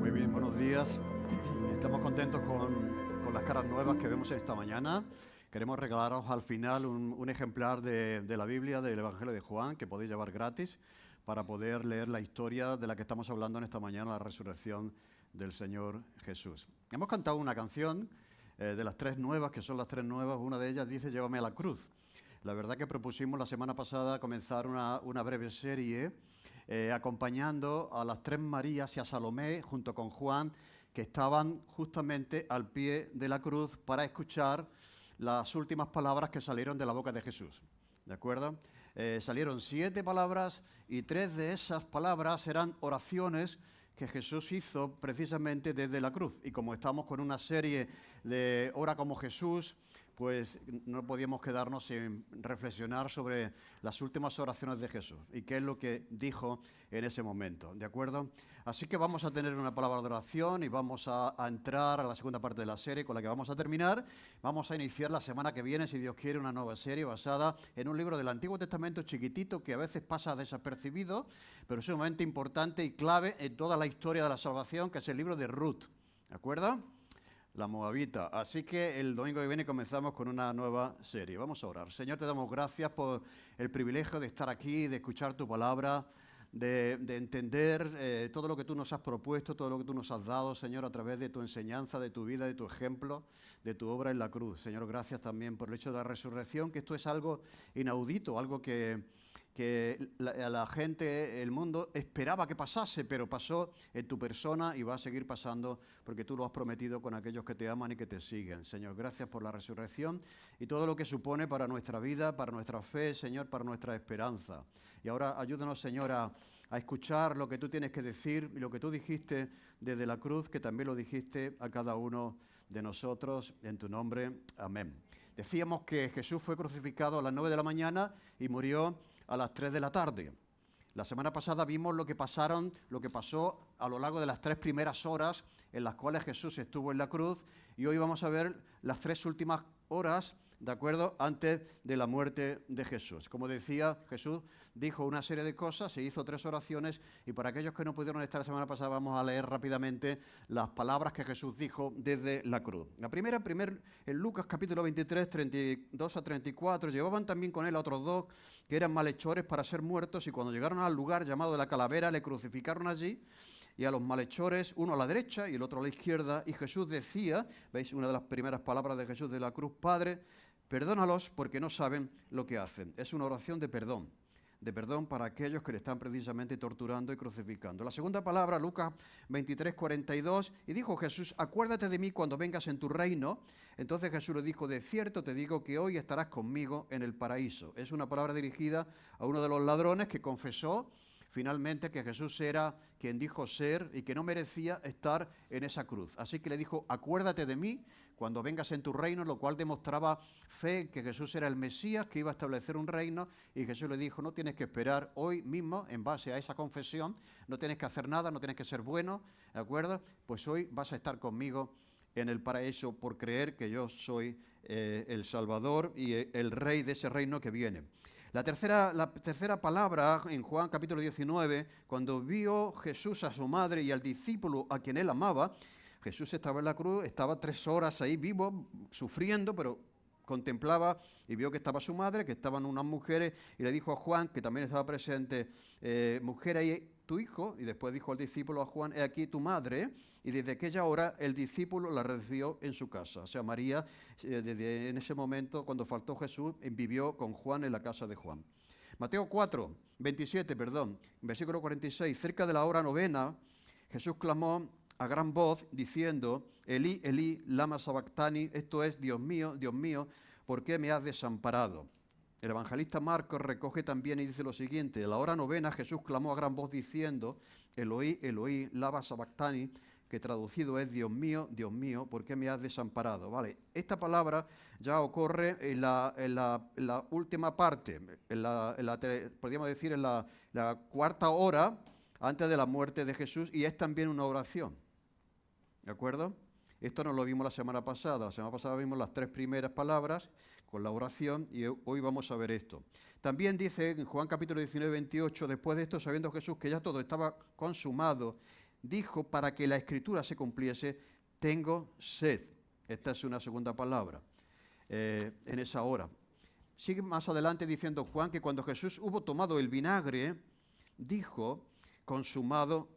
Muy bien, buenos días. Estamos contentos con las caras nuevas que vemos esta mañana. Queremos regalaros al final un ejemplar de la Biblia, del Evangelio de Juan, que podéis llevar gratis para poder leer la historia de la que estamos hablando en esta mañana, la resurrección del Señor Jesús. Hemos cantado una canción de las tres nuevas, que son las tres nuevas. Una de ellas dice «Llévame a la cruz». La verdad que propusimos la semana pasada comenzar una breve serie acompañando a las tres Marías y a Salomé junto con Juan, que estaban justamente al pie de la cruz para escuchar las últimas palabras que salieron de la boca de Jesús. ¿De acuerdo? Salieron 7 palabras y 3 de esas palabras eran oraciones que Jesús hizo precisamente desde la cruz. Y como estamos con una serie de Ora como Jesús, pues no podíamos quedarnos sin reflexionar sobre las últimas oraciones de Jesús y qué es lo que dijo en ese momento, ¿de acuerdo? Así que vamos a tener una palabra de oración y vamos a entrar a la segunda parte de la serie con la que vamos a terminar. Vamos a iniciar la semana que viene, si Dios quiere, una nueva serie basada en un libro del Antiguo Testamento chiquitito que a veces pasa desapercibido, pero es sumamente importante y clave en toda la historia de la salvación, que es el libro de Ruth, ¿de acuerdo? La Moabita. Así que el domingo que viene comenzamos con una nueva serie. Vamos a orar. Señor, te damos gracias por el privilegio de estar aquí, de escuchar tu palabra, de entender todo lo que tú nos has propuesto, todo lo que tú nos has dado, Señor, a través de tu enseñanza, de tu vida, de tu ejemplo, de tu obra en la cruz. Señor, gracias también por el hecho de la resurrección, que esto es algo inaudito, algo que la gente, el mundo esperaba que pasase, pero pasó en tu persona y va a seguir pasando porque tú lo has prometido con aquellos que te aman y que te siguen. Señor, gracias por la resurrección y todo lo que supone para nuestra vida, para nuestra fe, Señor, para nuestra esperanza. Y ahora ayúdanos, Señor, a escuchar lo que tú tienes que decir y lo que tú dijiste desde la cruz, que también lo dijiste a cada uno de nosotros, en tu nombre. Amén. Decíamos que Jesús fue crucificado a las 9 de la mañana y murió a las 3 de la tarde. La semana pasada vimos lo que pasó a lo largo de las 3 primeras horas en las cuales Jesús estuvo en la cruz, y hoy vamos a ver las 3 últimas horas, ¿de acuerdo?, antes de la muerte de Jesús. Como decía, Jesús dijo una serie de cosas, se hizo 3 oraciones, y para aquellos que no pudieron estar la semana pasada vamos a leer rápidamente las palabras que Jesús dijo desde la cruz. La primera, en Lucas capítulo 23, 32 a 34, llevaban también con él a otros 2 que eran malhechores para ser muertos, y cuando llegaron al lugar llamado de la Calavera le crucificaron allí, y a los malhechores, uno a la derecha y el otro a la izquierda, y Jesús decía, veis una de las primeras palabras de Jesús de la cruz: Padre, perdónalos porque no saben lo que hacen. Es una oración de perdón para aquellos que le están precisamente torturando y crucificando. La segunda palabra, Lucas 23, 42, y dijo Jesús: acuérdate de mí cuando vengas en tu reino. Entonces Jesús le dijo: de cierto te digo que hoy estarás conmigo en el paraíso. Es una palabra dirigida a uno de los ladrones que confesó finalmente que Jesús era quien dijo ser y que no merecía estar en esa cruz. Así que le dijo: acuérdate de mí cuando vengas en tu reino, lo cual demostraba fe, que Jesús era el Mesías, que iba a establecer un reino, y Jesús le dijo: no tienes que esperar hoy mismo, en base a esa confesión, no tienes que hacer nada, no tienes que ser bueno, ¿de acuerdo? Pues hoy vas a estar conmigo en el paraíso por creer que yo soy el Salvador y el Rey de ese reino que viene. La tercera palabra en Juan capítulo 19, cuando vio Jesús a su madre y al discípulo a quien él amaba. Jesús estaba en la cruz, estaba 3 horas ahí vivo, sufriendo, pero contemplaba y vio que estaba su madre, que estaban unas mujeres, y le dijo a Juan, que también estaba presente: mujer, ahí tu hijo. Y después dijo al discípulo, a Juan: he aquí tu madre. Y desde aquella hora el discípulo la recibió en su casa. O sea, María, desde en ese momento, cuando faltó Jesús, vivió con Juan en la casa de Juan. Mateo 4, 27, versículo 46, cerca de la hora 9, Jesús clamó a gran voz diciendo: Elí, Elí, lama sabactani, esto es: Dios mío, ¿por qué me has desamparado? El evangelista Marcos recoge también y dice lo siguiente: a la hora 9 Jesús clamó a gran voz diciendo: Eloí, Eloí, lama sabactani, que traducido es: Dios mío, ¿por qué me has desamparado? Vale, esta palabra ya ocurre en la última parte, podríamos decir en la 4ª hora antes de la muerte de Jesús, y es también una oración. ¿De acuerdo? Esto no lo vimos la semana pasada. La semana pasada vimos las 3 primeras palabras con la oración, y hoy vamos a ver esto. También dice en Juan capítulo 19, 28, después de esto, sabiendo Jesús que ya todo estaba consumado, dijo, para que la escritura se cumpliese, tengo sed. Esta es una segunda palabra en esa hora. Sigue más adelante diciendo Juan que cuando Jesús hubo tomado el vinagre, dijo, consumado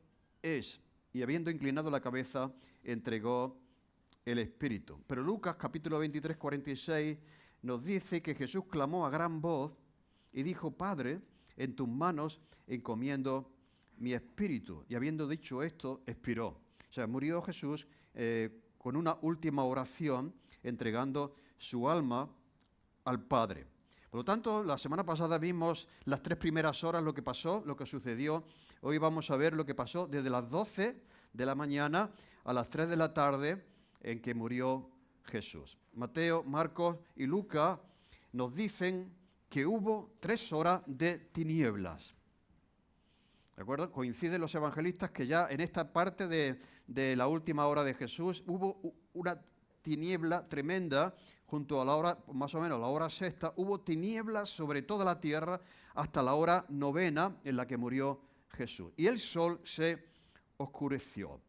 es. Y habiendo inclinado la cabeza, entregó el Espíritu. Pero Lucas capítulo 23, 46 nos dice que Jesús clamó a gran voz y dijo, Padre, en tus manos encomiendo mi espíritu. Y habiendo dicho esto, expiró. O sea, murió Jesús con una última oración, entregando su alma al Padre. Por lo tanto, la semana pasada vimos las 3 primeras horas, lo que pasó, lo que sucedió. Hoy vamos a ver lo que pasó desde las 12 de la mañana a las 3 de la tarde en que murió Jesús. Mateo, Marcos y Lucas nos dicen que hubo 3 horas de tinieblas. ¿De acuerdo? Coinciden los evangelistas que ya en esta parte de la última hora de Jesús hubo una tiniebla tremenda junto a la hora, más o menos la hora sexta, hubo tinieblas sobre toda la tierra hasta la hora novena en la que murió Jesús. Y el sol se oscureció.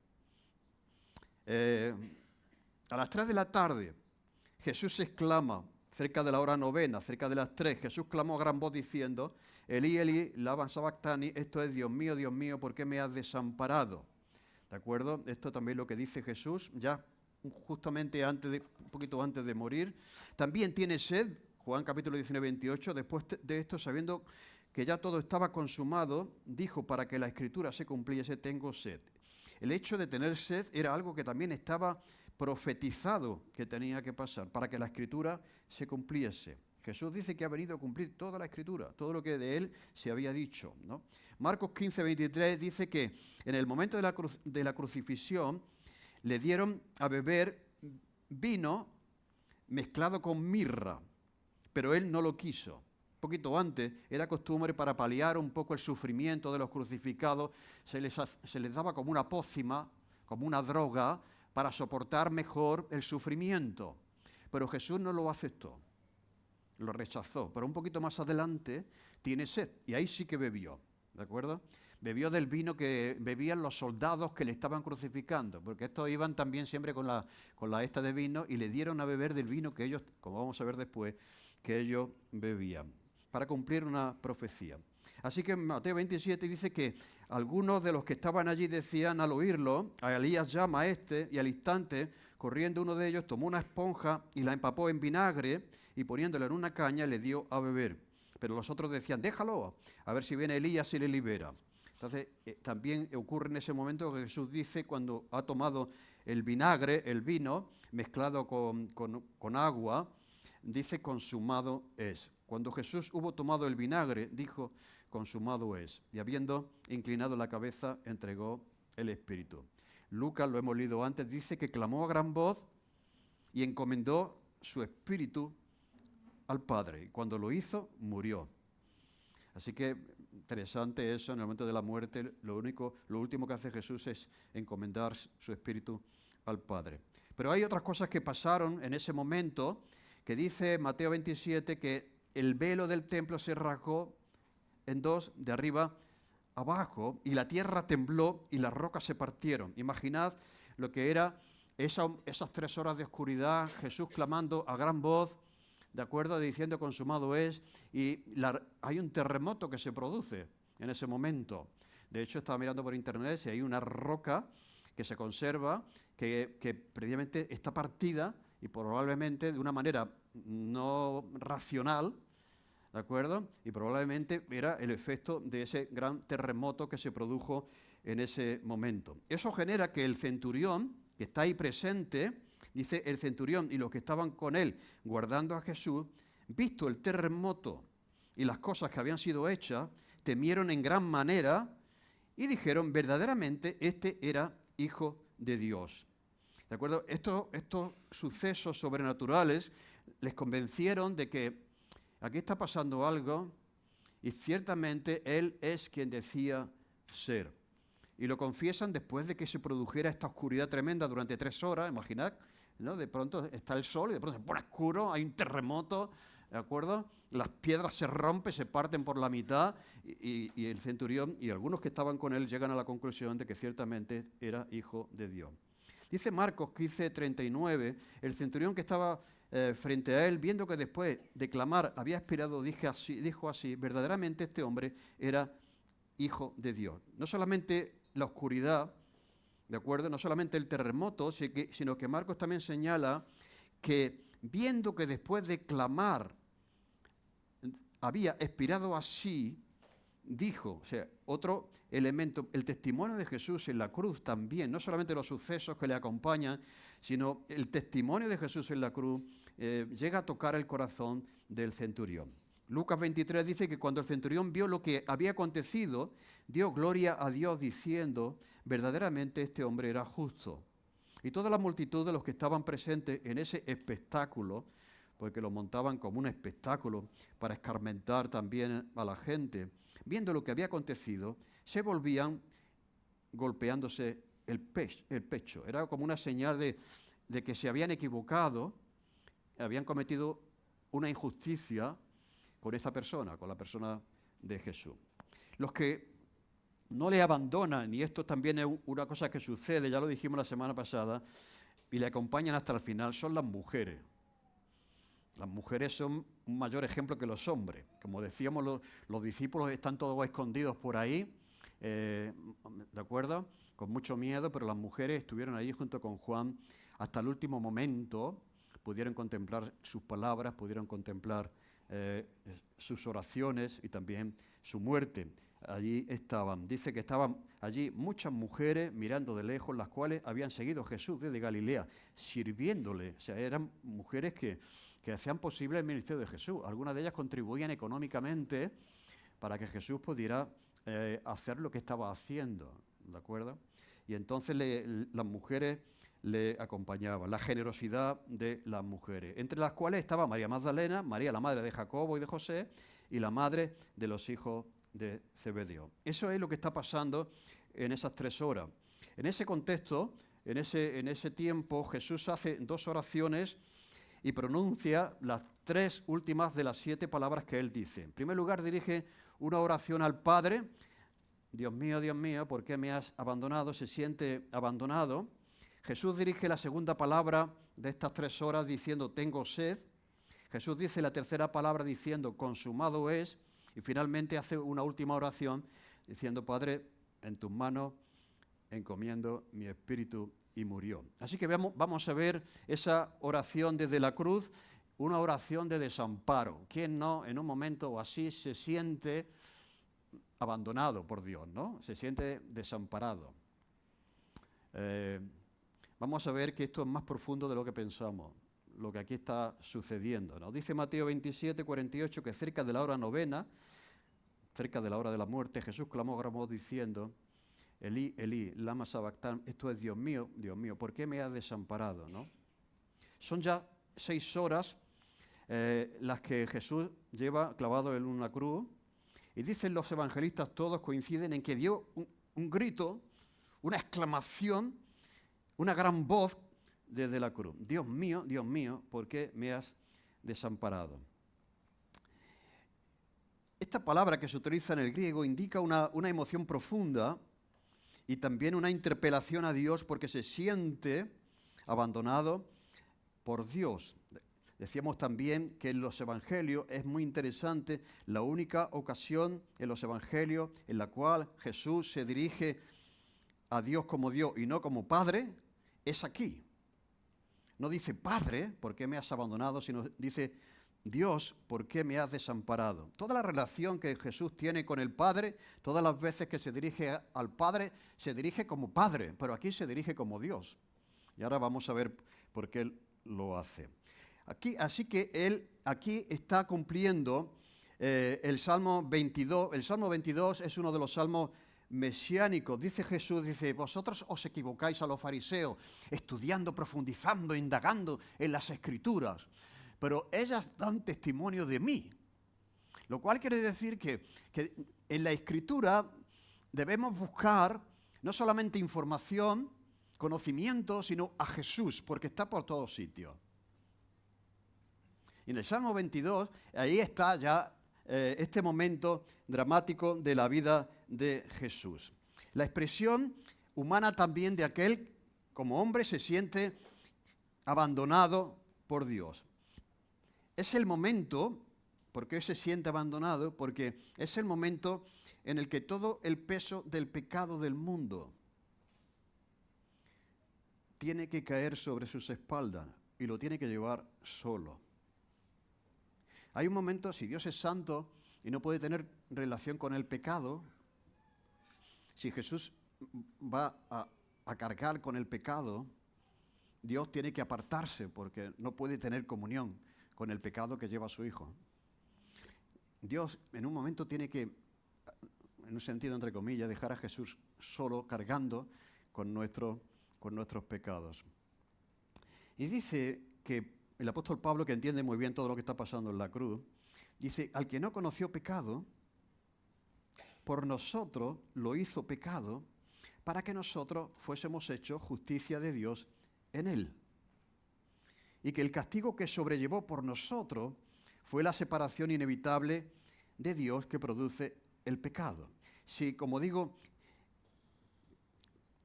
A las 3 de la tarde Jesús exclama, cerca de la hora novena, cerca de las 3, Jesús clamó a gran voz diciendo, Elí, Elí, lama sabactani, esto es Dios mío, ¿por qué me has desamparado? ¿De acuerdo? Esto también es lo que dice Jesús, ya justamente un poquito antes de morir. También tiene sed, Juan capítulo 19, 28, después de esto, sabiendo que ya todo estaba consumado, dijo, para que la escritura se cumpliese, tengo sed. El hecho de tener sed era algo que también estaba profetizado que tenía que pasar, para que la escritura se cumpliese. Jesús dice que ha venido a cumplir toda la escritura, todo lo que de él se había dicho, ¿no? Marcos 15, 23 dice que en el momento de la crucifixión le dieron a beber vino mezclado con mirra, pero él no lo quiso. Un poquito antes era costumbre para paliar un poco el sufrimiento de los crucificados, se les daba como una pócima, como una droga, para soportar mejor el sufrimiento. Pero Jesús no lo aceptó, lo rechazó. Pero un poquito más adelante tiene sed, y ahí sí que bebió, ¿de acuerdo? Bebió del vino que bebían los soldados que le estaban crucificando, porque estos iban también siempre con la esta de vino y le dieron a beber del vino que ellos, como vamos a ver después, que ellos bebían, para cumplir una profecía. Así que en Mateo 27 dice que algunos de los que estaban allí decían al oírlo, a Elías llama a este, y al instante, corriendo uno de ellos, tomó una esponja y la empapó en vinagre y poniéndola en una caña le dio a beber. Pero los otros decían, déjalo, a ver si viene Elías y le libera. Entonces, también ocurre en ese momento que Jesús dice, cuando ha tomado el vinagre, el vino, mezclado con agua, dice, consumado es. Cuando Jesús hubo tomado el vinagre, dijo, consumado es. Y habiendo inclinado la cabeza, entregó el Espíritu. Lucas, lo hemos leído antes, dice que clamó a gran voz y encomendó su espíritu al Padre. Y cuando lo hizo, murió. Así que interesante eso, en el momento de la muerte, lo último que hace Jesús es encomendar su espíritu al Padre. Pero hay otras cosas que pasaron en ese momento, que dice Mateo 27 que el velo del templo se rasgó en dos, de arriba abajo, y la tierra tembló y las rocas se partieron. Imaginad lo que era esas 3 horas de oscuridad, Jesús clamando a gran voz, ¿de acuerdo? Diciendo consumado es, y hay un terremoto que se produce en ese momento. De hecho, estaba mirando por internet si hay una roca que se conserva, que previamente está partida y probablemente de una manera no racional, ¿de acuerdo? Y probablemente era el efecto de ese gran terremoto que se produjo en ese momento. Eso genera que el centurión, que está ahí presente, dice el centurión y los que estaban con él guardando a Jesús, visto el terremoto y las cosas que habían sido hechas, temieron en gran manera y dijeron, verdaderamente este era Hijo de Dios. ¿De acuerdo? Estos sucesos sobrenaturales les convencieron de que aquí está pasando algo y ciertamente Él es quien decía ser. Y lo confiesan después de que se produjera esta oscuridad tremenda durante 3 horas, imaginad, ¿no? De pronto está el sol y de pronto se pone oscuro, hay un terremoto, ¿de acuerdo? Las piedras se rompen, se parten por la mitad y el centurión y algunos que estaban con él llegan a la conclusión de que ciertamente era hijo de Dios. Dice Marcos 15:39, el centurión que estaba frente a él, viendo que después de clamar había expirado, dijo así, verdaderamente este hombre era hijo de Dios. No solamente la oscuridad, ¿de acuerdo? No solamente el terremoto, sino que Marcos también señala que viendo que después de clamar había expirado así, dijo, o sea, otro elemento, el testimonio de Jesús en la cruz también, no solamente los sucesos que le acompañan, sino el testimonio de Jesús en la cruz llega a tocar el corazón del centurión. Lucas 23 dice que cuando el centurión vio lo que había acontecido, dio gloria a Dios diciendo, verdaderamente este hombre era justo. Y toda la multitud de los que estaban presentes en ese espectáculo, porque lo montaban como un espectáculo para escarmentar también a la gente, viendo lo que había acontecido, se volvían golpeándose el pecho. Era como una señal de que se habían equivocado, habían cometido una injusticia con esta persona, con la persona de Jesús. Los que no le abandonan, y esto también es una cosa que sucede, ya lo dijimos la semana pasada, y le acompañan hasta el final, son las mujeres. Las mujeres son un mayor ejemplo que los hombres. Como decíamos, los discípulos están todos escondidos por ahí, ¿de acuerdo? Con mucho miedo, pero las mujeres estuvieron allí junto con Juan hasta el último momento, pudieron contemplar sus palabras, pudieron contemplar sus oraciones y también su muerte. Allí estaban. Dice que estaban allí muchas mujeres mirando de lejos, las cuales habían seguido a Jesús desde Galilea, sirviéndole. O sea, eran mujeres que hacían posible el ministerio de Jesús. Algunas de ellas contribuían económicamente para que Jesús pudiera hacer lo que estaba haciendo, ¿de acuerdo? Y entonces las mujeres le acompañaban, la generosidad de las mujeres, entre las cuales estaba María Magdalena, María la madre de Jacobo y de José, y la madre de los hijos de Zebedeo. Eso es lo que está pasando en esas 3 horas. En ese contexto, en ese tiempo, Jesús hace 2 oraciones y pronuncia las 3 últimas de las 7 palabras que él dice. En primer lugar, dirige una oración al Padre. Dios mío, ¿por qué me has abandonado? Se siente abandonado. Jesús dirige la segunda palabra de estas 3 horas diciendo, tengo sed. Jesús dice la tercera palabra diciendo, consumado es. Y finalmente hace una última oración diciendo, Padre, en tus manos encomiendo mi espíritu, y murió. Así que vamos a ver esa oración desde la cruz, una oración de desamparo. ¿Quién no en un momento así se siente abandonado por Dios, ¿no? Se siente desamparado. Vamos a ver que esto es más profundo de lo que pensamos, lo que aquí está sucediendo, ¿no? Dice Mateo 27:48 que cerca de la hora novena, cerca de la hora de la muerte, Jesús clamó diciendo, Elí, Elí, lama sabactán, esto es Dios mío, ¿por qué me has desamparado? ¿No? Son ya 6 horas las que Jesús lleva clavado en una cruz, y dicen los evangelistas, todos coinciden en que dio un grito, una exclamación, una gran voz desde la cruz. Dios mío, ¿por qué me has desamparado? Esta palabra que se utiliza en el griego indica una emoción profunda y también una interpelación a Dios porque se siente abandonado por Dios. Decíamos también que en los evangelios es muy interesante la única ocasión en los evangelios en la cual Jesús se dirige a Dios como Dios y no como Padre, es aquí. No dice, Padre, ¿por qué me has abandonado? Sino dice, Dios, ¿por qué me has desamparado? Toda la relación que Jesús tiene con el Padre, todas las veces que se dirige al Padre, se dirige como Padre, pero aquí se dirige como Dios. Y ahora vamos a ver por qué Él lo hace. Así que Él aquí está cumpliendo el Salmo 22. El Salmo 22 es uno de los salmos mesiánicos. Dice Jesús, dice, vosotros os equivocáis a los fariseos, estudiando, profundizando, indagando en las Escrituras, pero ellas dan testimonio de mí. Lo cual quiere decir que en la Escritura debemos buscar no solamente información, conocimiento, sino a Jesús, porque está por todos sitios. Y en el Salmo 22, ahí está ya este momento dramático de la vida de Jesús. La expresión humana también de aquel, como hombre, se siente abandonado por Dios. Es el momento, ¿por qué se siente abandonado? Porque es el momento en el que todo el peso del pecado del mundo tiene que caer sobre sus espaldas y lo tiene que llevar solo. Hay un momento, si Dios es santo y no puede tener relación con el pecado, si Jesús va a cargar con el pecado, Dios tiene que apartarse porque no puede tener comunión con el pecado que lleva a su Hijo. Dios en un momento tiene que, en un sentido entre comillas, dejar a Jesús solo cargando con nuestros pecados. Y dice que el apóstol Pablo, que entiende muy bien todo lo que está pasando en la cruz, dice, al que no conoció pecado, por nosotros lo hizo pecado, para que nosotros fuésemos hechos justicia de Dios en él. Y que el castigo que sobrellevó por nosotros fue la separación inevitable de Dios que produce el pecado. Si, como digo,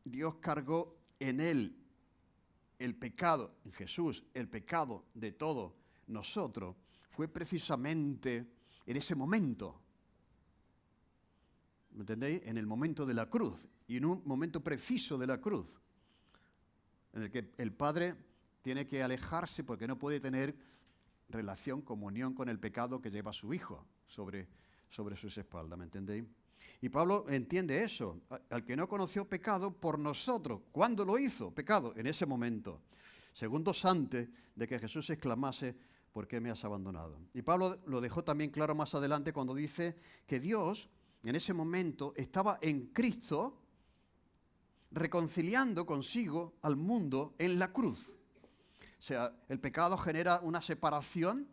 Dios cargó en él el pecado, en Jesús, el pecado de todos nosotros, fue precisamente en ese momento, ¿me entendéis? En el momento de la cruz, y en un momento preciso de la cruz, en el que el Padre tiene que alejarse porque no puede tener relación, comunión con el pecado que lleva a su Hijo sobre sus espaldas, ¿me entendéis? Y Pablo entiende eso, al que no conoció pecado por nosotros. ¿Cuándo lo hizo? Pecado, en ese momento, segundos antes de que Jesús exclamase, ¿por qué me has abandonado? Y Pablo lo dejó también claro más adelante cuando dice que Dios en ese momento estaba en Cristo reconciliando consigo al mundo en la cruz. O sea, el pecado genera una separación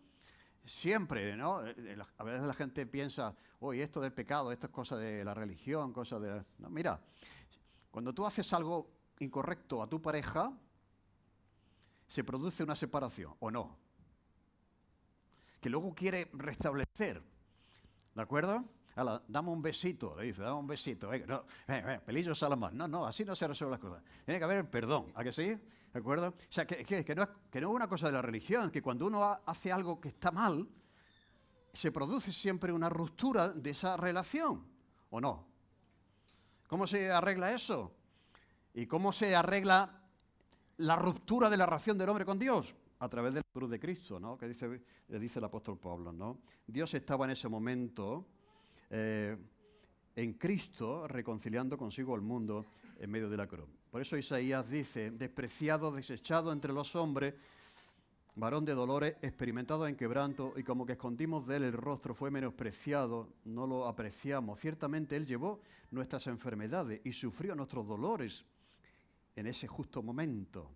siempre, ¿no? A veces la gente piensa, oye, esto del pecado, esto es cosa de la religión, cosa de... No, mira, cuando tú haces algo incorrecto a tu pareja, se produce una separación, ¿o no? Que luego quiere restablecer, ¿de acuerdo? Dame un besito, le dice, dame un besito. Venga, no, pelillos a la mano. No, así no se resuelven las cosas. Tiene que haber el perdón, ¿a que sí? ¿De acuerdo? O sea, que no es una cosa de la religión, que cuando uno hace algo que está mal, se produce siempre una ruptura de esa relación, ¿o no? ¿Cómo se arregla eso? ¿Y cómo se arregla la ruptura de la relación del hombre con Dios? A través de la cruz de Cristo, ¿no? Que le dice el apóstol Pablo, ¿no? Dios estaba en ese momento en Cristo reconciliando consigo al mundo en medio de la cruz. Por eso Isaías dice, despreciado, desechado entre los hombres, varón de dolores, experimentado en quebranto, y como que escondimos de él el rostro, fue menospreciado, no lo apreciamos. Ciertamente él llevó nuestras enfermedades y sufrió nuestros dolores en ese justo momento.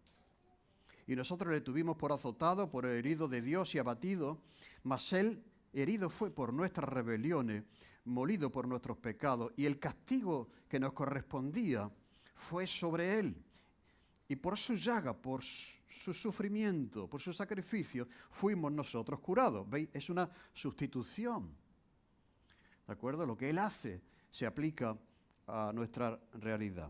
Y nosotros le tuvimos por azotado, por herido de Dios y abatido, mas él herido fue por nuestras rebeliones, molido por nuestros pecados, y el castigo que nos correspondía fue sobre él. Y por su llaga, por su sufrimiento, por su sacrificio, fuimos nosotros curados. ¿Veis? Es una sustitución. ¿De acuerdo? Lo que él hace se aplica a nuestra realidad.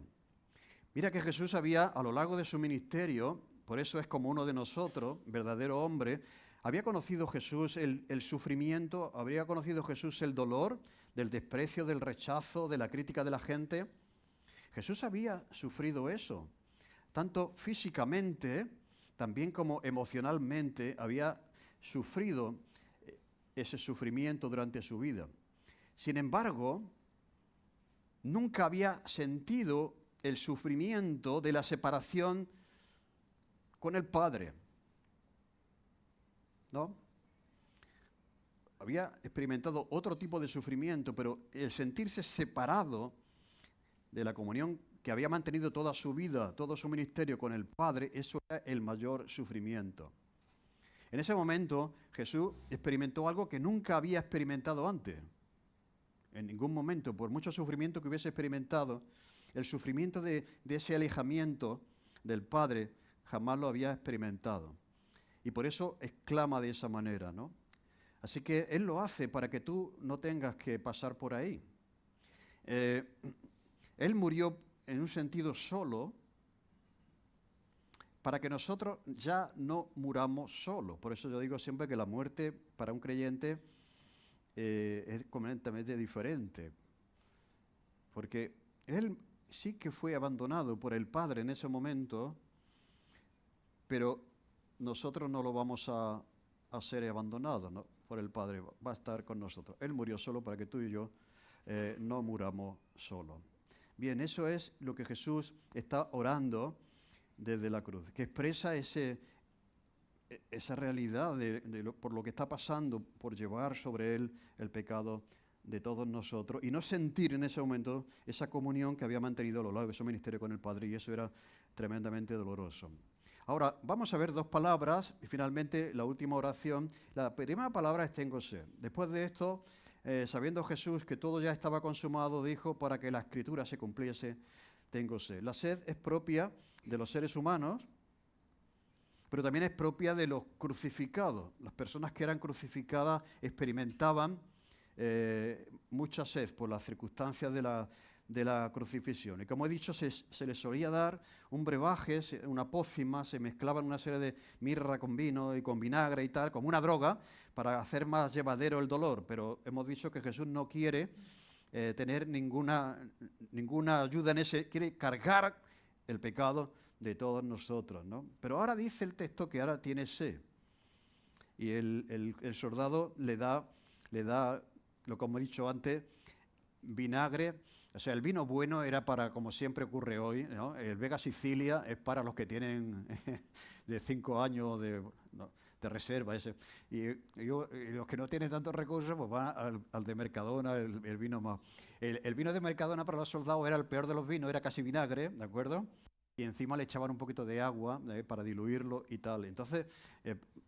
Mira que Jesús había, a lo largo de su ministerio, por eso es como uno de nosotros, verdadero hombre, había conocido Jesús el sufrimiento, habría conocido Jesús el dolor, del desprecio, del rechazo, de la crítica de la gente. Jesús había sufrido eso, tanto físicamente, también como emocionalmente, había sufrido ese sufrimiento durante su vida. Sin embargo, nunca había sentido el sufrimiento de la separación con el Padre, ¿no? Había experimentado otro tipo de sufrimiento, pero el sentirse separado de la comunión que había mantenido toda su vida, todo su ministerio con el Padre, eso era el mayor sufrimiento. En ese momento Jesús experimentó algo que nunca había experimentado antes. En ningún momento, por mucho sufrimiento que hubiese experimentado, el sufrimiento de ese alejamiento del Padre jamás lo había experimentado. y por eso exclama de esa manera, ¿no? Así que Él lo hace para que tú no tengas que pasar por ahí. Él murió en un sentido solo para que nosotros ya no muramos solos. Por eso yo digo siempre que la muerte para un creyente es completamente diferente. Porque Él sí que fue abandonado por el Padre en ese momento, pero nosotros no lo vamos a ser abandonados, ¿no? Por el Padre, va a estar con nosotros. Él murió solo para que tú y yo no muramos solos. Bien, eso es lo que Jesús está orando desde la cruz, que expresa esa realidad por lo que está pasando, por llevar sobre Él el pecado de todos nosotros y no sentir en ese momento esa comunión que había mantenido a lo largo de su ministerio con el Padre, y eso era tremendamente doloroso. Ahora, vamos a ver dos palabras y finalmente la última oración. La primera palabra es tengo sed. Después de esto, sabiendo Jesús que todo ya estaba consumado, dijo, para que la Escritura se cumpliese, tengo sed. La sed es propia de los seres humanos, pero también es propia de los crucificados. Las personas que eran crucificadas experimentaban mucha sed por las circunstancias de la crucifixión. Y como he dicho, se les solía dar un brebaje, una pócima, se mezclaban una serie de mirra con vino y con vinagre y tal, como una droga, para hacer más llevadero el dolor. Pero hemos dicho que Jesús no quiere tener ninguna ayuda en ese, quiere cargar el pecado de todos nosotros, ¿no? Pero ahora dice el texto que ahora tiene sed. Y el soldado le da, lo como he dicho antes, vinagre. O sea, el vino bueno era para, como siempre ocurre hoy, ¿no? El Vega Sicilia es para los que tienen de 5 años de reserva. Ese. Y los que no tienen tantos recursos, pues van al de Mercadona, el vino más. El vino de Mercadona para los soldados era el peor de los vinos, era casi vinagre, ¿de acuerdo? Y encima le echaban un poquito de agua para diluirlo y tal. Entonces,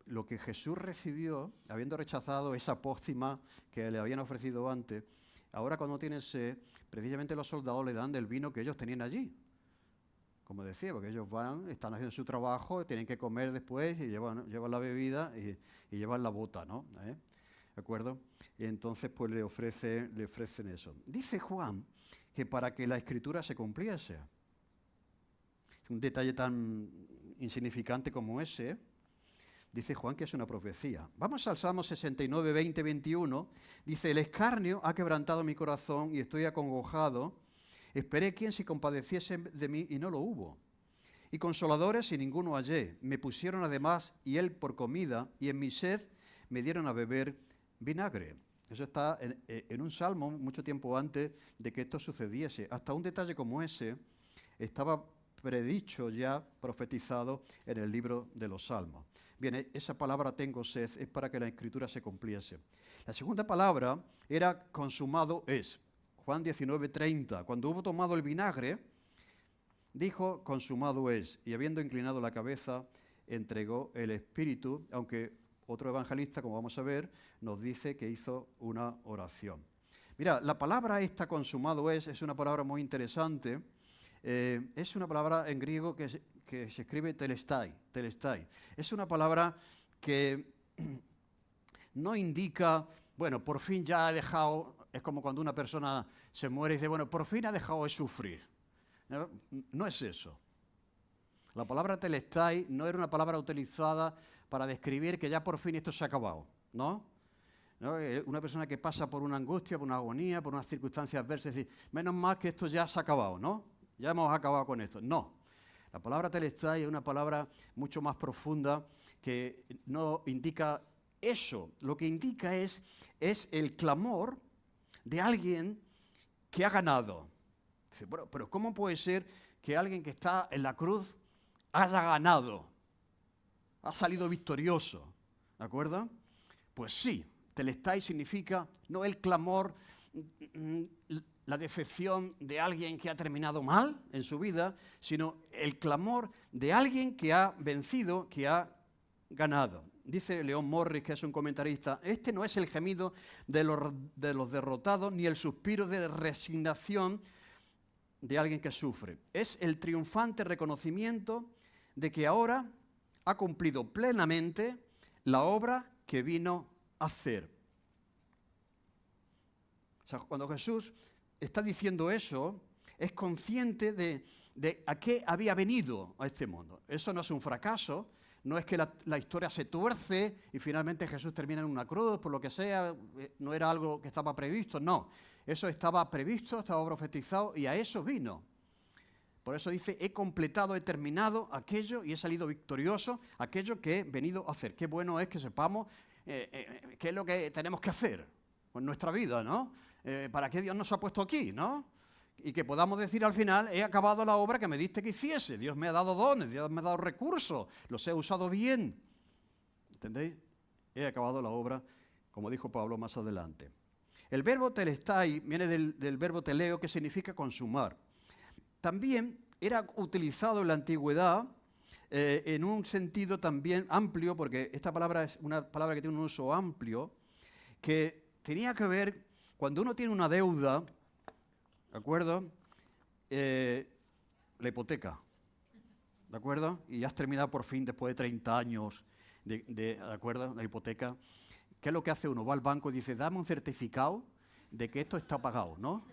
lo que Jesús recibió, habiendo rechazado esa pócima que le habían ofrecido antes, ahora cuando tiene sed, precisamente los soldados le dan del vino que ellos tenían allí. Como decía, porque ellos están haciendo su trabajo, tienen que comer después y llevan la bebida y llevan la bota, ¿no? ¿De acuerdo? Y entonces pues le ofrecen eso. Dice Juan que para que la Escritura se cumpliese. Un detalle tan insignificante como ese, dice Juan que es una profecía. Vamos al Salmo 69, 20, 21. Dice, el escarnio ha quebrantado mi corazón y estoy acongojado. Esperé quien se compadeciese de mí y no lo hubo. Y consoladores y ninguno hallé. Me pusieron además y él por comida y en mi sed me dieron a beber vinagre. Eso está en un salmo mucho tiempo antes de que esto sucediese. Hasta un detalle como ese estaba predicho ya, profetizado en el libro de los Salmos. Bien, esa palabra tengo sed es para que la Escritura se cumpliese. La segunda palabra era consumado es. Juan 19:30. Cuando hubo tomado el vinagre, dijo consumado es. Y habiendo inclinado la cabeza, entregó el Espíritu, aunque otro evangelista, como vamos a ver, nos dice que hizo una oración. Mira, la palabra esta consumado es una palabra muy interesante. Es una palabra en griego que se escribe telestai. Es una palabra que no indica, bueno, por fin ya ha dejado, es como cuando una persona se muere y dice, bueno, por fin ha dejado de sufrir. No es eso. La palabra telestai no era una palabra utilizada para describir que ya por fin esto se ha acabado, ¿no? Una persona que pasa por una angustia, por una agonía, por unas circunstancias adversas, decir, menos mal que esto ya se ha acabado, ¿no? Ya hemos acabado con esto. No. La palabra telestai es una palabra mucho más profunda que no indica eso. Lo que indica es el clamor de alguien que ha ganado. Dice, bueno, pero ¿cómo puede ser que alguien que está en la cruz haya ganado? Ha salido victorioso. ¿De acuerdo? Pues sí, telestai significa no el clamor, la decepción de alguien que ha terminado mal en su vida, sino el clamor de alguien que ha vencido, que ha ganado. Dice León Morris, que es un comentarista, este no es el gemido de los derrotados ni el suspiro de resignación de alguien que sufre. Es el triunfante reconocimiento de que ahora ha cumplido plenamente la obra que vino a hacer. O sea, cuando Jesús está diciendo eso, es consciente de a qué había venido a este mundo. Eso no es un fracaso, no es que la historia se tuerce y finalmente Jesús termina en una cruz, por lo que sea, no era algo que estaba previsto, no. Eso estaba previsto, estaba profetizado y a eso vino. Por eso dice, he completado, he terminado aquello y he salido victorioso, aquello que he venido a hacer. Qué bueno es que sepamos qué es lo que tenemos que hacer con nuestra vida, ¿no? ¿Para qué Dios nos ha puesto aquí, no? Y que podamos decir al final, he acabado la obra que me diste que hiciese. Dios me ha dado dones, Dios me ha dado recursos, los he usado bien. ¿Entendéis? He acabado la obra, como dijo Pablo más adelante. El verbo telestai viene del verbo teleo, que significa consumar. También era utilizado en la antigüedad en un sentido también amplio, porque esta palabra es una palabra que tiene un uso amplio, que tenía que ver cuando uno tiene una deuda, ¿de acuerdo? La hipoteca, ¿de acuerdo? Y ya has terminado por fin después de 30 años, ¿de acuerdo? La hipoteca. ¿Qué es lo que hace uno? Va al banco y dice, dame un certificado de que esto está pagado, ¿no?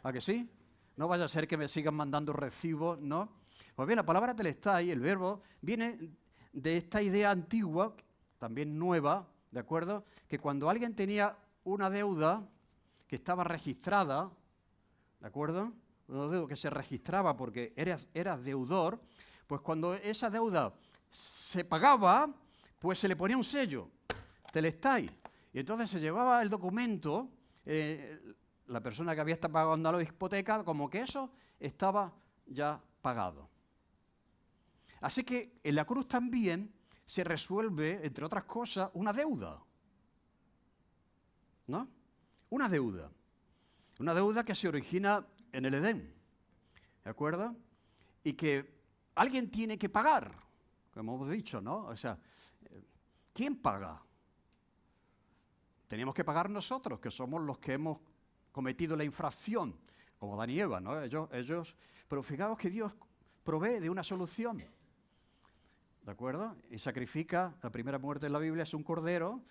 ¿A que sí? No vaya a ser que me sigan mandando recibos, ¿no? Pues bien, la palabra telestai, el verbo, viene de esta idea antigua, también nueva, ¿de acuerdo? Que cuando alguien tenía una deuda que estaba registrada, ¿de acuerdo? Una deuda que se registraba porque eras deudor, pues cuando esa deuda se pagaba, pues se le ponía un sello, telestai. Y entonces se llevaba el documento, la persona que había estado pagando la hipoteca, como que eso estaba ya pagado. Así que en la cruz también se resuelve, entre otras cosas, una deuda. ¿No? Una deuda. Una deuda que se origina en el Edén. ¿De acuerdo? Y que alguien tiene que pagar, como hemos dicho, ¿no? O sea, ¿quién paga? Tenemos que pagar nosotros, que somos los que hemos cometido la infracción, como Adán y Eva, ¿no? Ellos, pero fijaos que Dios provee de una solución, ¿de acuerdo? Y sacrifica, la primera muerte en la Biblia es un cordero,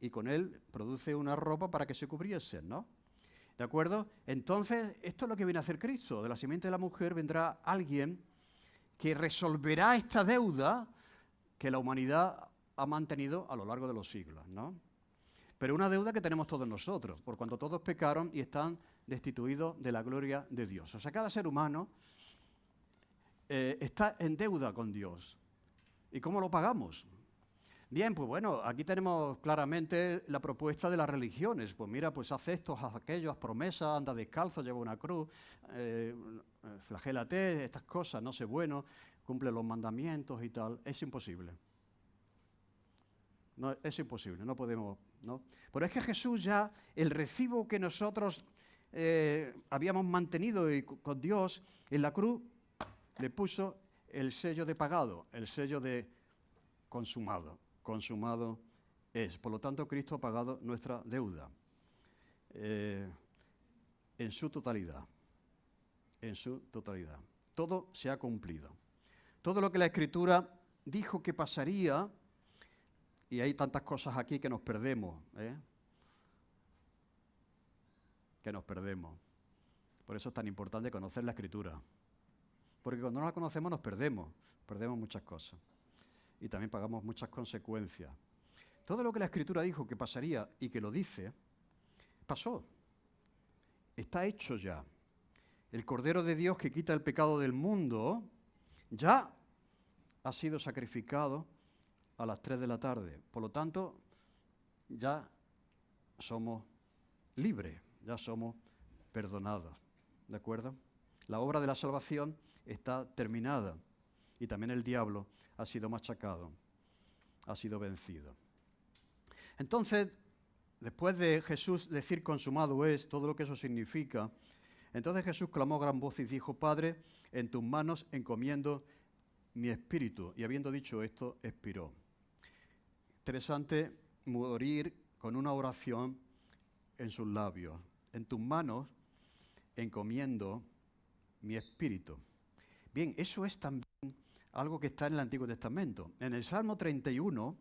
y con él produce una ropa para que se cubriesen, ¿no? ¿De acuerdo? Entonces, esto es lo que viene a hacer Cristo. De la simiente de la mujer vendrá alguien que resolverá esta deuda que la humanidad ha mantenido a lo largo de los siglos, ¿no? Pero una deuda que tenemos todos nosotros, por cuanto todos pecaron y están destituidos de la gloria de Dios. O sea, cada ser humano está en deuda con Dios. ¿Y cómo lo pagamos? Bien, pues bueno, aquí tenemos claramente la propuesta de las religiones. Pues mira, pues haz esto, haz aquello, haz promesas, anda descalzo, lleva una cruz, flagélate, estas cosas, no sé bueno, cumple los mandamientos y tal. Es imposible. No, es imposible, no podemos, ¿no? Pero es que Jesús ya, el recibo que nosotros habíamos mantenido con Dios en la cruz, le puso el sello de pagado, el sello de consumado. Consumado es. Por lo tanto, Cristo ha pagado nuestra deuda en su totalidad. En su totalidad. Todo se ha cumplido. Todo lo que la Escritura dijo que pasaría, y hay tantas cosas aquí que nos perdemos, que nos perdemos. Por eso es tan importante conocer la Escritura. Porque cuando no la conocemos nos perdemos muchas cosas. Y también pagamos muchas consecuencias. Todo lo que la Escritura dijo que pasaría y que lo dice, pasó. Está hecho ya. El Cordero de Dios que quita el pecado del mundo ya ha sido sacrificado a las 3 de la tarde. Por lo tanto, ya somos libres, ya somos perdonados. ¿De acuerdo? La obra de la salvación está terminada y también el diablo ha sido machacado, ha sido vencido. Entonces, después de Jesús decir consumado es, todo lo que eso significa, entonces Jesús clamó a gran voz y dijo, Padre, en tus manos encomiendo mi espíritu. Y habiendo dicho esto, expiró. Interesante morir con una oración en sus labios. En tus manos encomiendo mi espíritu. Bien, eso es también algo que está en el Antiguo Testamento. En el Salmo 31,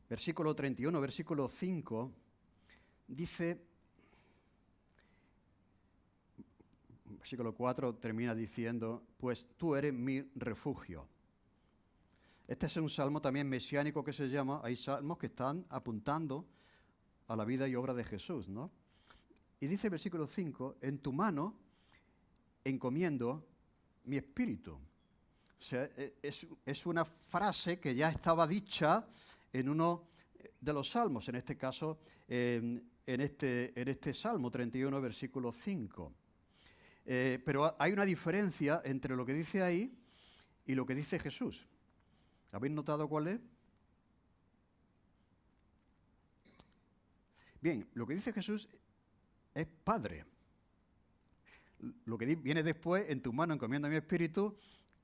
versículo 31, versículo 5, dice, versículo 4 termina diciendo, pues tú eres mi refugio. Este es un salmo también mesiánico que se llama, hay salmos que están apuntando a la vida y obra de Jesús, ¿no? Y dice el versículo 5, en tu mano encomiendo mi espíritu. O sea, es una frase que ya estaba dicha en uno de los salmos, en este caso, en este Salmo 31, versículo 5. Pero hay una diferencia entre lo que dice ahí y lo que dice Jesús. ¿Habéis notado cuál es? Bien, lo que dice Jesús es Padre. Lo que viene después, en tu mano encomiendo mi espíritu,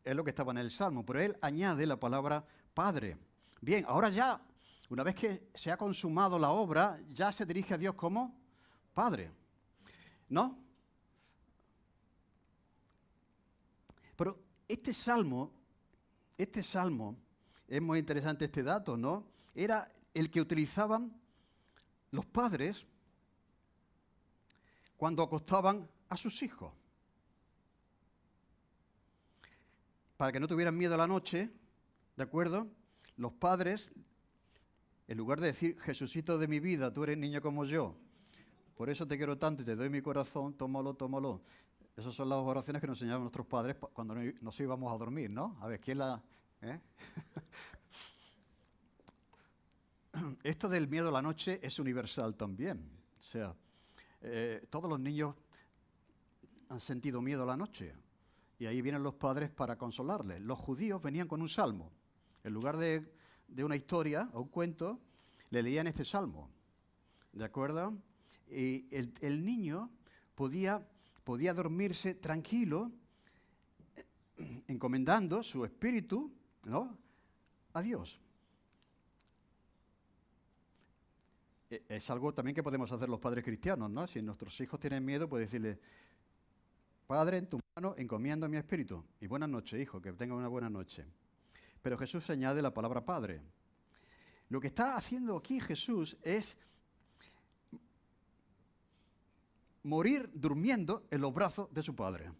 es lo que estaba en el Salmo, pero él añade la palabra Padre. Bien, ahora ya, una vez que se ha consumado la obra, ya se dirige a Dios como Padre, ¿no? Pero este salmo, es muy interesante este dato, ¿no? Era el que utilizaban los padres cuando acostaban a sus hijos. Para que no tuvieran miedo a la noche, ¿de acuerdo? Los padres, en lugar de decir, Jesucito de mi vida, tú eres niño como yo, por eso te quiero tanto y te doy mi corazón, tómalo, tómalo. Esas son las oraciones que nos enseñaban nuestros padres cuando nos íbamos a dormir, ¿no? A ver, ¿quién la...? Esto del miedo a la noche es universal también. O sea, todos los niños han sentido miedo a la noche. Y ahí vienen los padres para consolarles. Los judíos venían con un salmo. En lugar de una historia o un cuento, le leían este salmo. ¿De acuerdo? Y el niño podía dormirse tranquilo, encomendando su espíritu, ¿no?, a Dios. Es algo también que podemos hacer los padres cristianos, ¿no? Si nuestros hijos tienen miedo, pues decirle, Padre, en tu mano encomiendo mi espíritu. Y buenas noches, hijo, que tengan una buena noche. Pero Jesús añade la palabra Padre. Lo que está haciendo aquí Jesús es morir durmiendo en los brazos de su Padre.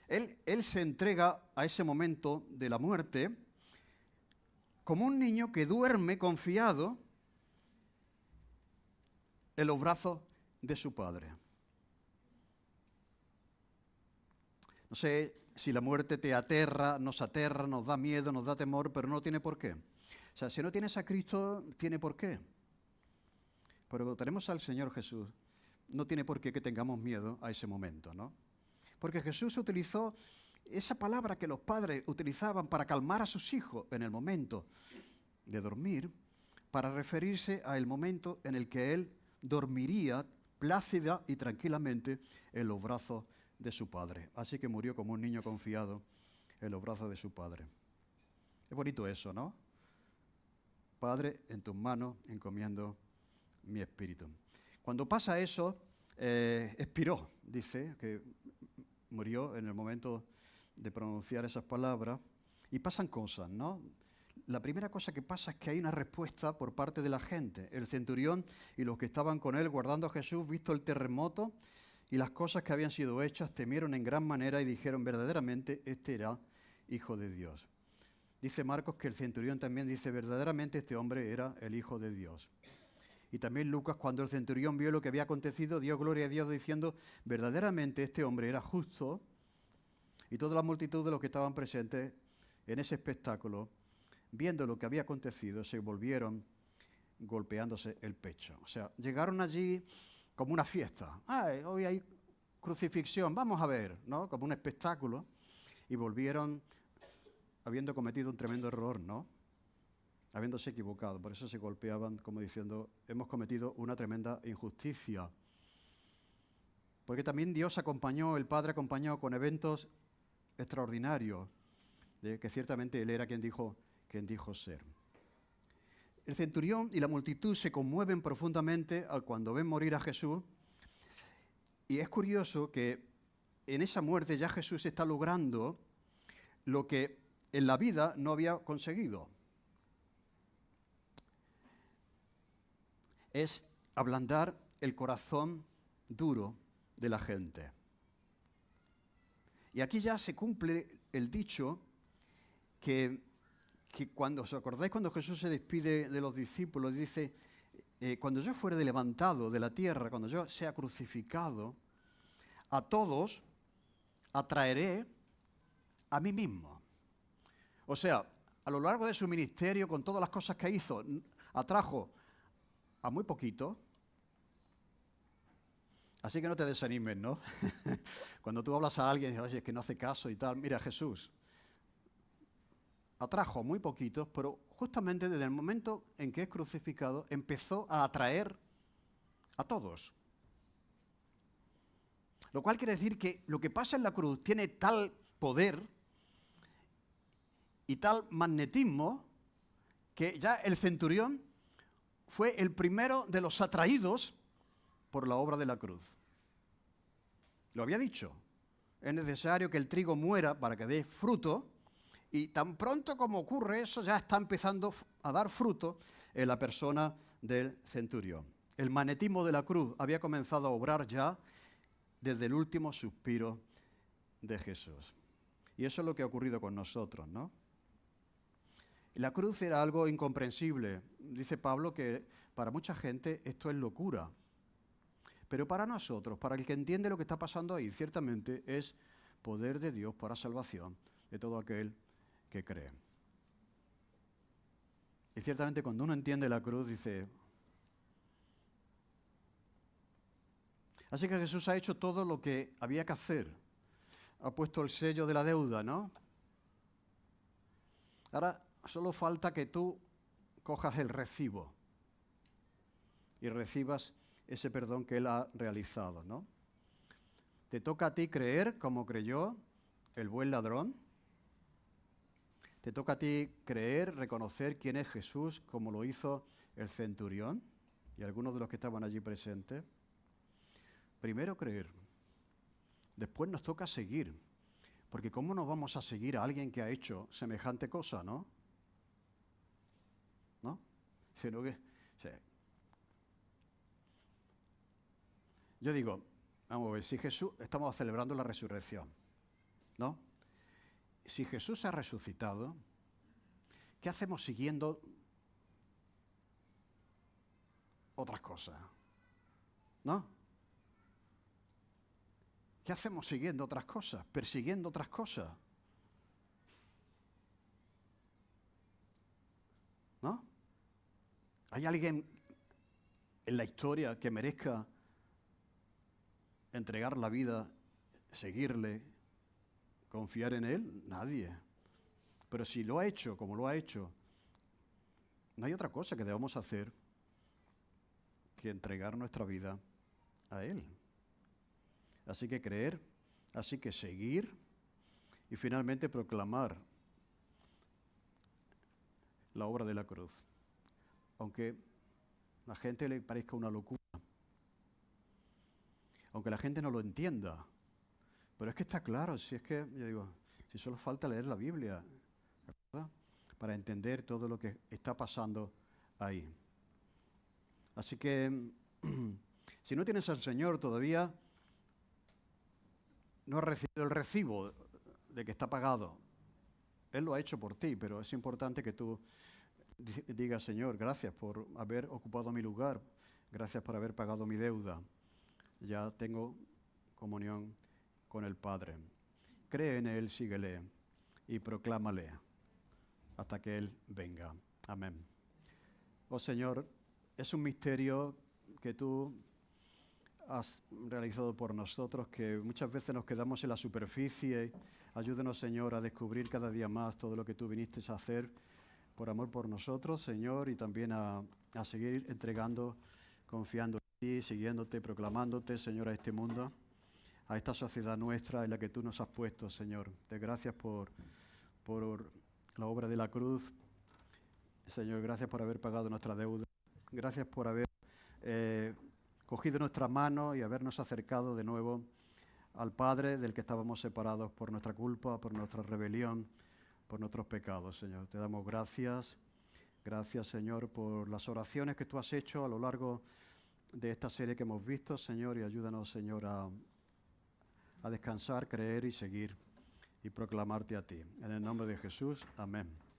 Él se entrega a ese momento de la muerte como un niño que duerme confiado en los brazos de su Padre. No sé si la muerte te aterra, nos da miedo, nos da temor, pero no tiene por qué. O sea, si no tienes a Cristo, tiene por qué. Pero cuando tenemos al Señor Jesús, no tiene por qué que tengamos miedo a ese momento, ¿no? Porque Jesús utilizó esa palabra que los padres utilizaban para calmar a sus hijos en el momento de dormir, para referirse al momento en el que Él dormiría plácida y tranquilamente en los brazos de su Padre. Así que murió como un niño confiado en los brazos de su Padre. Es bonito eso, ¿no? Padre, en tus manos encomiendo mi espíritu. Cuando pasa eso, expiró, dice, que murió en el momento de pronunciar esas palabras, y pasan cosas, ¿no? La primera cosa que pasa es que hay una respuesta por parte de la gente. El centurión y los que estaban con él guardando a Jesús, visto el terremoto y las cosas que habían sido hechas, temieron en gran manera y dijeron verdaderamente, este era Hijo de Dios. Dice Marcos que el centurión también dice verdaderamente este hombre era el Hijo de Dios. Y también Lucas, cuando el centurión vio lo que había acontecido, dio gloria a Dios diciendo verdaderamente este hombre era justo. Y toda la multitud de los que estaban presentes en ese espectáculo, viendo lo que había acontecido, se volvieron golpeándose el pecho. O sea, llegaron allí como una fiesta. ¡Ay, hoy hay crucifixión! Vamos a ver, ¿no? Como un espectáculo. Y volvieron habiendo cometido un tremendo error, ¿no? Habiéndose equivocado. Por eso se golpeaban como diciendo, hemos cometido una tremenda injusticia. porque también Dios acompañó, el Padre acompañó con eventos extraordinarios, que ciertamente Él era quien dijo ser. El centurión y la multitud se conmueven profundamente cuando ven morir a Jesús, y es curioso que en esa muerte ya Jesús está logrando lo que en la vida no había conseguido. Es ablandar el corazón duro de la gente. Y aquí ya se cumple el dicho que cuando os acordáis, cuando Jesús se despide de los discípulos, dice, cuando yo fuere levantado de la tierra, cuando yo sea crucificado, a todos atraeré a mí mismo. O sea, a lo largo de su ministerio, con todas las cosas que hizo, atrajo a muy poquito. Así que no te desanimes, ¿no? Cuando tú hablas a alguien y dices, oye, es que no hace caso y tal, mira, Jesús atrajo a muy poquitos, pero justamente desde el momento en que es crucificado, empezó a atraer a todos. Lo cual quiere decir que lo que pasa en la cruz tiene tal poder y tal magnetismo que ya el centurión fue el primero de los atraídos por la obra de la cruz. Lo había dicho. Es necesario que el trigo muera para que dé fruto, y tan pronto como ocurre eso, ya está empezando a dar fruto en la persona del centurión. El magnetismo de la cruz había comenzado a obrar ya desde el último suspiro de Jesús. Y eso es lo que ha ocurrido con nosotros, ¿no? La cruz era algo incomprensible. Dice Pablo que para mucha gente esto es locura. Pero para nosotros, para el que entiende lo que está pasando ahí, ciertamente es poder de Dios para salvación de todo aquel que cree. Y ciertamente cuando uno entiende la cruz dice, así que Jesús ha hecho todo lo que había que hacer. Ha puesto el sello de la deuda, ¿no? Ahora solo falta que tú cojas el recibo y recibas ese perdón que Él ha realizado, ¿no? Te toca a ti creer como creyó el buen ladrón. Te toca a ti creer, reconocer quién es Jesús como lo hizo el centurión y algunos de los que estaban allí presentes. Primero creer, después nos toca seguir, porque ¿cómo no vamos a seguir a alguien que ha hecho semejante cosa, no? ¿No? Sino que, sí. Yo digo, vamos a ver, si Jesús, estamos celebrando la resurrección, ¿no? Si Jesús ha resucitado, ¿qué hacemos siguiendo otras cosas? ¿No? ¿Qué hacemos siguiendo otras cosas? Persiguiendo otras cosas. ¿No? ¿Hay alguien en la historia que merezca entregar la vida, seguirle, confiar en Él? Nadie. Pero si lo ha hecho como lo ha hecho, no hay otra cosa que debamos hacer que entregar nuestra vida a Él. Así que creer, así que seguir y finalmente proclamar la obra de la cruz. Aunque a la gente le parezca una locura, aunque la gente no lo entienda, pero es que está claro, si es que, yo digo, si solo falta leer la Biblia, ¿verdad?, para entender todo lo que está pasando ahí. Así que, si no tienes al Señor todavía, no has recibido el recibo de que está pagado. Él lo ha hecho por ti, pero es importante que tú digas, Señor, gracias por haber ocupado mi lugar, gracias por haber pagado mi deuda. Ya tengo comunión con el Padre. Cree en Él, síguele y proclámale hasta que Él venga. Amén. Oh Señor, es un misterio que tú has realizado por nosotros, que muchas veces nos quedamos en la superficie. Ayúdenos, Señor, a descubrir cada día más todo lo que tú viniste a hacer por amor por nosotros, Señor, y también a seguir entregando, confiando en ti, siguiéndote, proclamándote, Señor, a este mundo. a esta sociedad nuestra en la que tú nos has puesto, Señor. Te gracias por la obra de la cruz. Señor, gracias por haber pagado nuestra deuda. Gracias por haber cogido nuestra mano y habernos acercado de nuevo al Padre del que estábamos separados por nuestra culpa, por nuestra rebelión, por nuestros pecados, Señor. Te damos gracias. Gracias, Señor, por las oraciones que tú has hecho a lo largo de esta serie que hemos visto, Señor, y ayúdanos, Señor, a descansar, creer y seguir y proclamarte a ti. En el nombre de Jesús, amén.